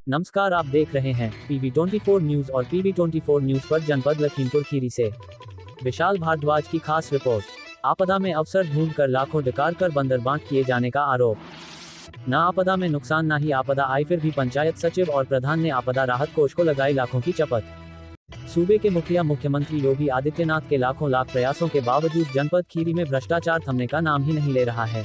नमस्कार, आप देख रहे हैं PV24 न्यूज और PV24 न्यूज पर जनपद लखीमपुर खीरी से विशाल भारद्वाज की खास रिपोर्ट। आपदा में अवसर ढूंढकर लाखों डकार कर बंदरबांट किए जाने का आरोप। न आपदा में नुकसान न ही आपदा आई, फिर भी पंचायत सचिव और प्रधान ने आपदा राहत कोष को लगाई लाखों की चपत। सूबे के मुखिया मुख्यमंत्री योगी आदित्यनाथ के लाखों लाख प्रयासों के बावजूद जनपद खीरी में भ्रष्टाचार थमने का नाम ही नहीं ले रहा है।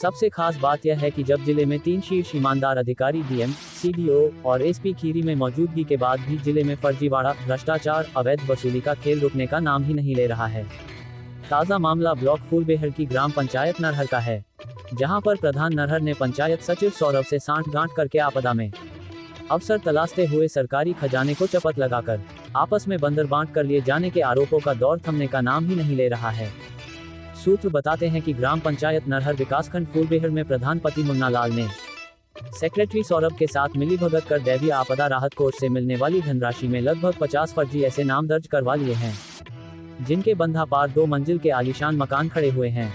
सबसे खास बात यह है कि जब जिले में 3 शीर्ष ईमानदार अधिकारी डीएम, सीडीओ और एसपी खीरी में मौजूदगी के बाद भी जिले में फर्जीवाड़ा, भ्रष्टाचार, अवैध वसूली का खेल रुकने का नाम ही नहीं ले रहा है। ताज़ा मामला ब्लॉक फूलबेहड़ की ग्राम पंचायत नरहर का है, जहां पर प्रधान नरहर ने पंचायत सचिव सौरभ से सांठ-गांठ करके आपदा में अवसर तलाशते हुए सरकारी खजाने को चपत लगाकर आपस में बंदरबांट कर लिए जाने के आरोपों का दौर थमने का नाम ही नहीं ले रहा है। सूत्र बताते हैं कि ग्राम पंचायत नरहर विकासखंड फूलबेहड़ में प्रधान पति मुन्ना लाल ने सेक्रेटरी सौरभ के साथ मिलीभगत कर दैवीय आपदा राहत कोष से मिलने वाली धनराशि में लगभग 50 फर्जी ऐसे नाम दर्ज करवा लिए हैं, जिनके बंधा पार 2 मंजिल के आलीशान मकान खड़े हुए हैं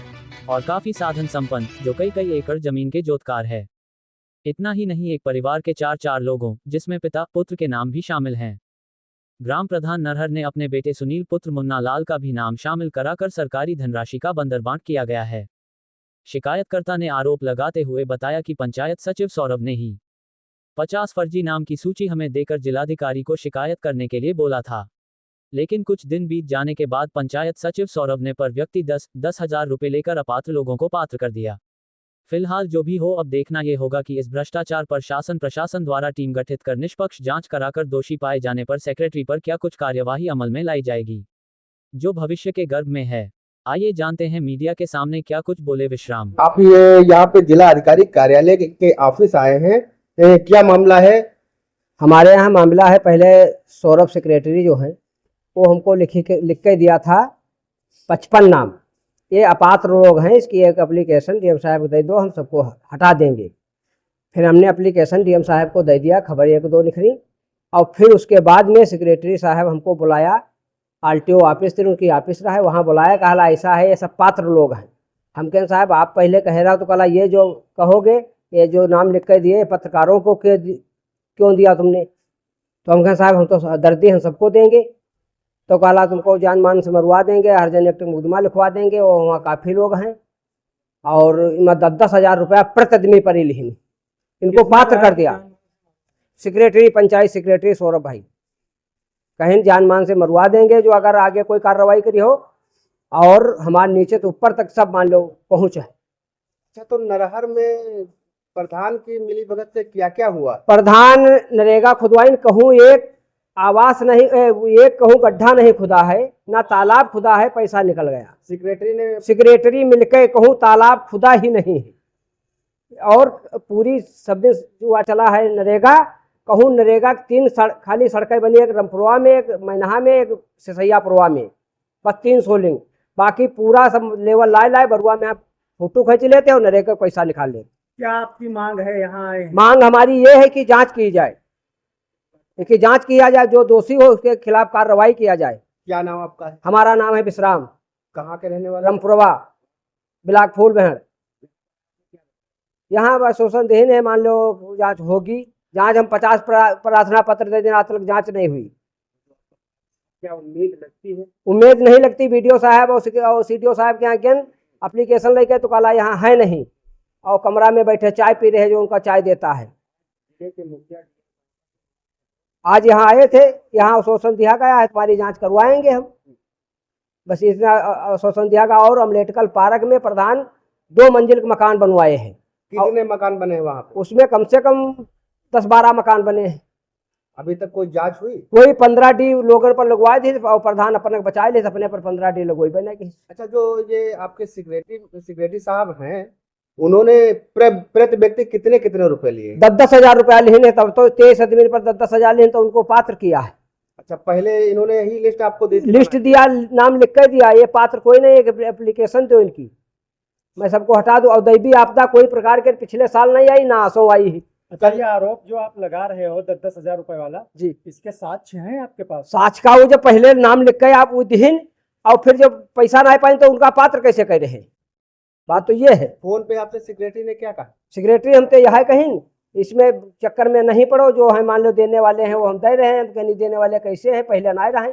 और काफी साधन संपन्न, जो कई एकड़ जमीन के जोतकार है। इतना ही नहीं, एक परिवार के 4 लोगों, जिसमें पिता पुत्र के नाम भी शामिल हैं। ग्राम प्रधान नरहर ने अपने बेटे सुनील पुत्र मुन्ना लाल का भी नाम शामिल कराकर सरकारी धनराशि का बंदरबांट किया गया है। शिकायतकर्ता ने आरोप लगाते हुए बताया कि पंचायत सचिव सौरभ ने ही 50 फर्जी नाम की सूची हमें देकर जिलाधिकारी को शिकायत करने के लिए बोला था, लेकिन कुछ दिन बीत जाने के बाद पंचायत सचिव सौरभ ने पर व्यक्ति 10 हजार रुपए लेकर अपात्र लोगों को पात्र कर दिया। फिलहाल जो भी हो, अब देखना ये होगा कि इस भ्रष्टाचार पर प्रशासन द्वारा टीम गठित कर निष्पक्ष जांच कराकर दोषी पाए जाने पर सेक्रेटरी पर क्या कुछ कार्यवाही अमल में लाई जाएगी, जो भविष्य के गर्भ में है। आइए जानते हैं मीडिया के सामने क्या कुछ बोले विश्राम। आप ये यहाँ पे जिला अधिकारी कार्यालय के ऑफिस आए हैं, क्या मामला है? हमारे यहाँ मामला है, पहले सौरभ सेक्रेटरी जो है वो हमको लिख के दिया था 55 नाम, ये अपात्र लोग हैं, इसकी एक एप्लीकेशन डीएम साहब को दे दो, हम सबको हटा देंगे। फिर हमने एप्लीकेशन डीएम साहब को दे दिया, खबर 1-2 लिखनी, और फिर उसके बाद में सेक्रेटरी साहब हमको बुलाया, आरटीओ ऑफिस थी उनकी ऑफिस रहा है, वहाँ बुलाया, कहा ऐसा है, ये सब पात्र लोग हैं। हम कहें साहब आप पहले कह रहा हो, तो कहा ये जो कहोगे, ये जो नाम लिख कर दिए पत्रकारों को क्यों दिया तुमने? तो हम कहें साहब हम तो दर्दी हम सबको देंगे। तो कहा तुमको जान मान से मरवा देंगे, हरजन एक मुकदमा लिखवा देंगे, और वहाँ काफ़ी लोग हैं, और 10 हजार रुपया प्रति आदमी पर ही लिखी, इनको पात्र कर दिया। सेक्रेटरी, पंचायत सेक्रेटरी सौरभ भाई कहीं जान मान से मरवा देंगे, जो अगर आगे कोई कार्रवाई करी हो, और हमारे नीचे तो ऊपर तक सब मान लो पहुँच है। अच्छा, तो नरहर में प्रधान की मिलीभगत से क्या क्या हुआ? प्रधान नरेगा खुदवाई, कहूँ एक आवास नहीं, एक कहूँ गड्ढा नहीं खुदा है, ना तालाब खुदा है, पैसा निकल गया। सेक्रेटरी मिलकर कहूँ तालाब खुदा ही नहीं है, और पूरी सब जो चला है नरेगा, कहूँ नरेगा 3 खाली सड़कें बनी, एक रमपुरवा में, एक मैनहा में, एक सिसैयापुरवा में, बस 3 सोलिंग, बाकी पूरा सब लेवल लाए बरुआ में आप फोटो खींच लेते और नरेगा पैसा निकाल लेते। क्या आपकी मांग है यहाँ? मांग हमारी ये है कि जांच की जाए, कि जांच किया जाए, जो दोषी हो उसके खिलाफ कार्रवाई किया जाए। क्या नाम आपका है? हमारा नाम है विश्राम। कहाँ के रहने वाले? रमपुरवा, ब्लॉक फूलबेहड़। यहाँ बस शोषण देन है, मान लो जांच होगी। जांच हम 50 प्रार्थना पत्र दे दें, आज तक जांच नहीं हुई। क्या उम्मीद लगती है? उम्मीद नहीं लगती। बीडीओ साहब और सीडीओ साहब के यहाँ ज्ञान एप्लीकेशन लेके तो कहा यहाँ है नहीं, और कमरा में बैठे चाय पी रहे, जो उनका चाय देता है। आज यहाँ आए थे, यहाँ शोषण दिया गया है, तुम्हारी जांच करवाएंगे हम, बस इतना शोषण दिया गया। और अम्बेडकर पार्क में प्रधान 2 मंजिल मकान बनवाए हैं। कितने मकान बने हैं वहाँ पे? उसमें कम से कम 10-12 मकान बने हैं। अभी तक कोई जांच हुई? कोई 15 डी लोगों पर लगवाए थे, और प्रधान अपने बचाए ले, अपने पर 15 डी लगवाई बनेगी। अच्छा, जो ये आपके सेक्रेटरी साहब हैं, उन्होंने प्रति व्यक्ति कितने रुपए लिए? 10 हजार रुपया लिए, तब तो 23 आदमी पर 10 हजार लिए, तो उनको पात्र किया है। अच्छा, पहले इन्होंने ही लिस्ट आपको दी? लिस्ट दिया, नाम लिख कर दिया, ये पात्र कोई नहीं, एक एप्लीकेशन दो इनकी, मैं सबको हटा दूं। और दैवीय आपदा कोई प्रकार के पिछले साल नहीं आई, ना आसों आई है। अच्छा, ये आरोप जो आप लगा रहे हो 10 हजार रुपए वाला जी, इसके साक्ष्य हैं आपके पास? साक्ष्य का वो जो पहले नाम लिख के आप उदहीन, और फिर जब पैसा नहीं पाए तो उनका पात्र कैसे कर रहे हैं? बात तो ये है। फोन पे आपसे सेक्रेटरी ने क्या कहा? सेक्रेटरी हम तो यह कहीं इसमें चक्कर में नहीं पड़ो। जो है मान लो देने वाले हैं वो हम दे रहे हैं, तो कहीं देने वाले कैसे हैं, पहले ना रहे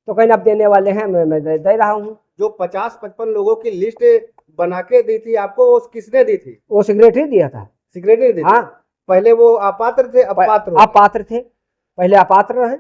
तो कहीं अब देने वाले हैं, मैं दे रहा हूँ। जो 50-55 लोगों की लिस्ट बना के दी थी आपको, वो किसने दी थी? वो सेक्रेटरी दिया था। सेक्रेटरी दी थी? हाँ, पहले वो अपात्र थे, अपात्र अपात्र थे, पहले अपात्र रहे।